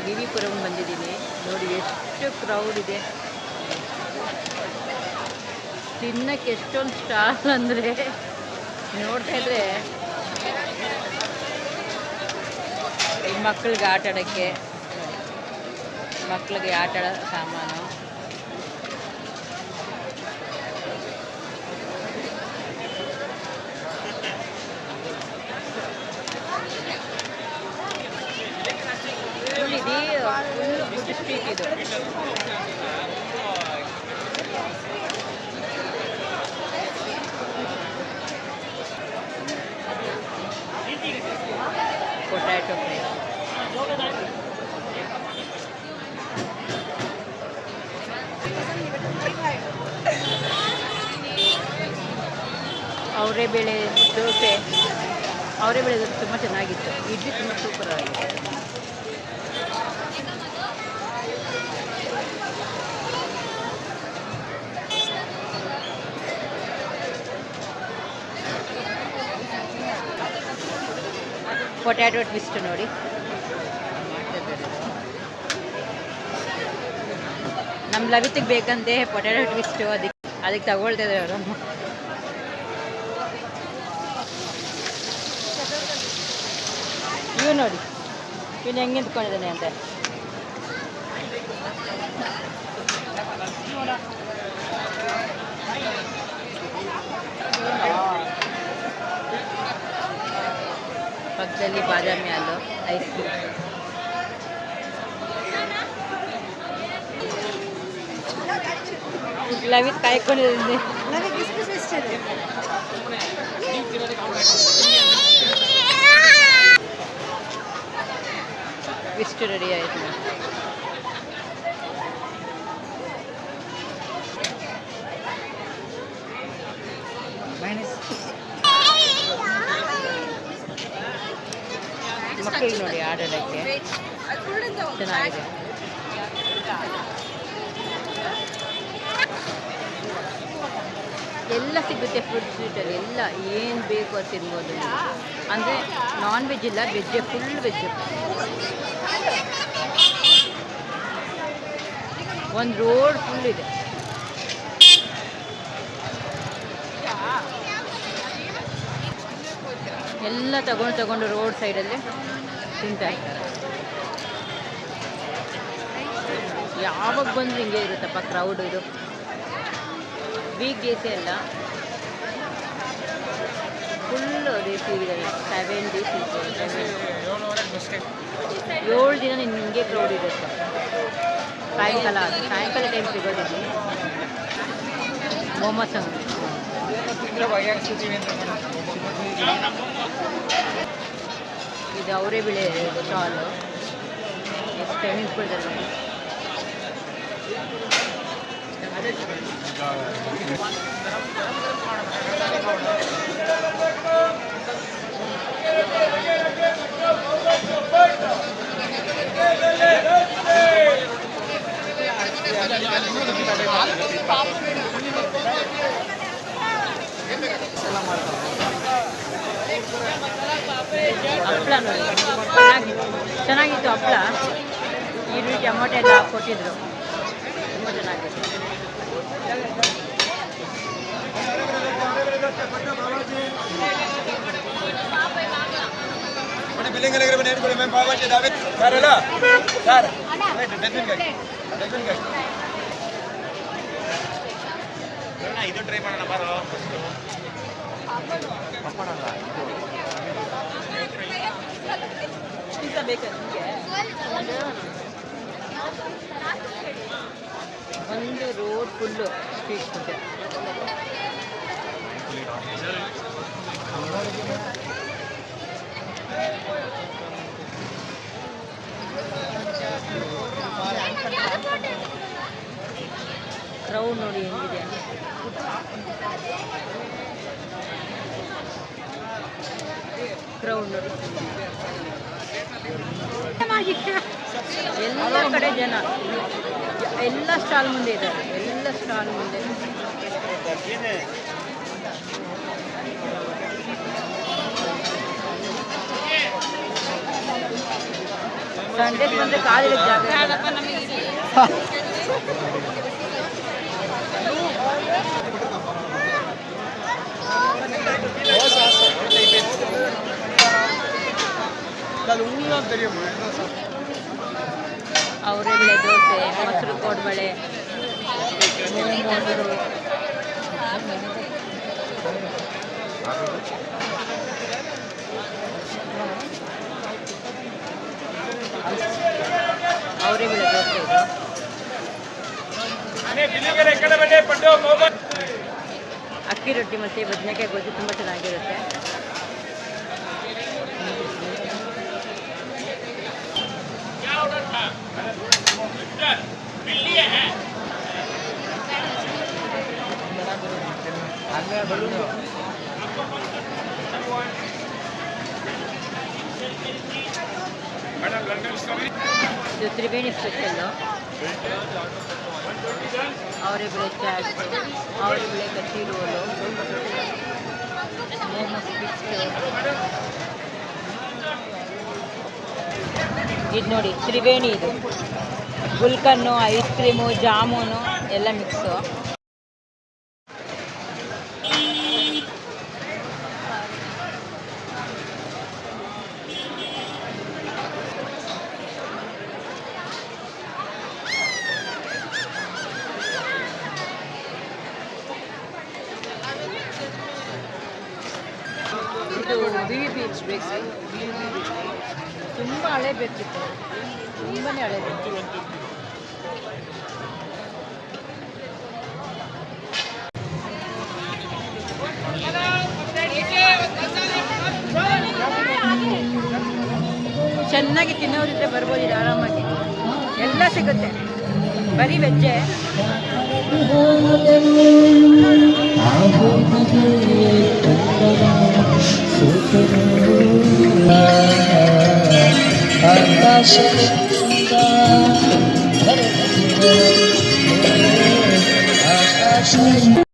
V V Puram ಬಂದಿದ್ದೀನಿ. ನೋಡಿ ಎಷ್ಟು ಕ್ರೌಡ್ ಇದೆ. ತಿನ್ನಕ್ಕೆ ಎಷ್ಟೊಂದು ಸ್ಟಾಲ್ ಅಂದರೆ ನೋಡ್ತಾ ಇದ್ರೆ ಮಕ್ಕಳಿಗೆ ಆಟ ಆಡೋಕ್ಕೆ, ಮಕ್ಕಳಿಗೆ ಆಟ ಆಡೋ ಸಾಮಾನು. ಇದು ಫುಲ್ ಫುಡ್ ಸ್ಟ್ರೀಟ್ ಇದು. ಪೊಟ್ಯಾಟೊ ಫ್ರೈ, ಅವರೆಬೇಳೆ ದೋಸೆ. ಅವರೆಬೇಳೆ ದೋಸೆ ತುಂಬ ಚೆನ್ನಾಗಿತ್ತು. ಇಡ್ಲಿ ತುಂಬ ಸೂಪರ್ ಆಗಿದೆ. ಪೊಟ್ಯಾಟೊ ಟ್ವಿಸ್ಟ್ ನೋಡಿ ನಮ್ಮ ಲವಿತಿಗೆ ಬೇಕಂತೆ ಪೊಟ್ಯಾಟೊ ಟ್ವಿಸ್ಟು. ಅದಕ್ಕೆ ತಗೊಳ್ತಾ ಇದ್ದಾರೆ ಅವರು. ಇವು ನೋಡಿ ಇವನು ಹೆಂಗೆ ನಿಂತ್ಕೊಂಡಿದ್ದಾನೆ ಅಂತ. ಪಕ್ಕದಲ್ಲಿ ಬಾದಾಮಿ ಹಾಲು, ಐಸ್ ಕ್ರೀಮ್. ಲವಿತ್ ಕಾಯ್ಕೊಂಡಿದ್ದೀನಿ. ಇಷ್ಟು ರೆಡಿ ಆಯಿತು. ಮಕ್ಕಳಿಗೆ ನೋಡಿ ಆಡೋದಕ್ಕೆ ಚೆನ್ನಾಗಿದೆ. ಎಲ್ಲ ಸಿಗುತ್ತೆ ಫುಡ್ ಸ್ಟ್ರೀಟಲ್ಲಿ. ಎಲ್ಲ ಏನು ಬೇಕು ಅದು ತಿನ್ಬೋದು. ಅಂದರೆ ನಾನ್ ವೆಜ್ ಇಲ್ಲ, ವೆಜ್ಜೇ, ಫುಲ್ ವೆಜ್. ಒಂದು ರೋಡ್ ಫುಲ್ ಇದೆ. ಎಲ್ಲ ತಗೊಂಡು ರೋಡ್ ಸೈಡಲ್ಲಿ ತಿಂತಾ ಇರ್ತಾರೆ. ಯಾವಾಗ ಬಂದರೂ ಹಿಂಗೆ ಇರುತ್ತಪ್ಪ ಕ್ರೌಡ್. ಇದು ವೀಕ್ ಡೇಸೇ ಅಲ್ಲ, ಫುಲ್ ಡೇಸ್ ಇದೆ. 7 ಡೇಸ್ ಇದೆ. 7 ದಿನ ನಿಮಗೆ ಕ್ರೌಡ್ ಇರುತ್ತೆ. ಸಾಯಂಕಾಲ ಟೈಮ್ ಸಿಗೋದಿಲ್ಲ. ಮೊಮೋಸ್ ಅಂಗಡಿ. ಇದು ಅವರೆಬೇಳೆ ಸ್ಟಾಲು. ಎಷ್ಟು ನಿಂತ್ಕೊಳ್ತಾರೆ. ಹಪ್ಪಳ ನೋಡಿ ಚೆನ್ನಾಗಿತ್ತು ಹಪ್ಪಳ. ಈರುಳ್ಳಿ ಟೊಮೊಟೊ ಎಲ್ಲ ಕೊಟ್ಟಿದ್ರು, ತುಂಬ ಚೆನ್ನಾಗಿತ್ತು. ಇದು ಟ್ರೈ ಮಾಡೋಣ ಬಾರೋ. ಒಂದು road full street food. Crowd ನೋಡಿ ಹೆಂಗಿದೆ. ಕ್ರೌಡ್ ನೋಡಿ ಎಲ್ಲ ಕಡೆ ಜನ. ಎಲ್ಲ ಸ್ಟಾಲ್ ಮುಂದೆ ಇದ್ದಾರೆ. ಎಲ್ಲ ಸ್ಟಾಲ್ ಮುಂದೆ ಸಂಡೇಸ್ ಬಂದರೆ ಕಾಲಿಗೆ ಜಾಗ ಇರಲ್ಲ. ಅವರೆಬೇಳೆ ದೋಸೆ, ಮೊಸರು ಕೋಡ್ಬಳೆ, ಮೊಸರು, ಅವರೆಬೇಳೆ ದೋಸೆ ಇದು. ಅಕ್ಕಿ ರೊಟ್ಟಿ ಮತ್ತು ಬದನೆಕಾಯಿ ಗೊಜ್ಜು ತುಂಬ ಚೆನ್ನಾಗಿರುತ್ತೆ. ಇದು ತ್ರಿವೇಣಿ ಸ್ಪೆಷಲ್ಲು. ಅವರೆಬೇಳೆ ಚಾಟ್, ಅವರೆಬೇಳೆ ಕಚ್ಚಿ ರೋಲು, ಮೋಮೋಸ್ ಪಿಕ್ಸು. ಇದು ನೋಡಿ ತ್ರಿವೇಣಿ, ಇದು ಗುಲ್ಕನ್ನು, ಐಸ್ ಕ್ರೀಮು, ಜಾಮೂನು ಎಲ್ಲ ಮಿಕ್ಸು. ಇದು ವಿ ಬೀಚ್ ಬೇಕ್ರಿ. ತುಂಬ ಹಳೆ ಬೇಕಿತ್ತು, ತುಂಬಾ ಹಳೆ ಬೇಕು. ಚೆನ್ನಾಗಿ ತಿನ್ನೋರಿದ್ರೆ ಬರ್ಬೋದು, ಇದು ಆರಾಮಾಗಿ ಎಲ್ಲ ಸಿಗುತ್ತೆ. ಬರೀ ವೆಜ್ಜೆ. ಆಕಾಶ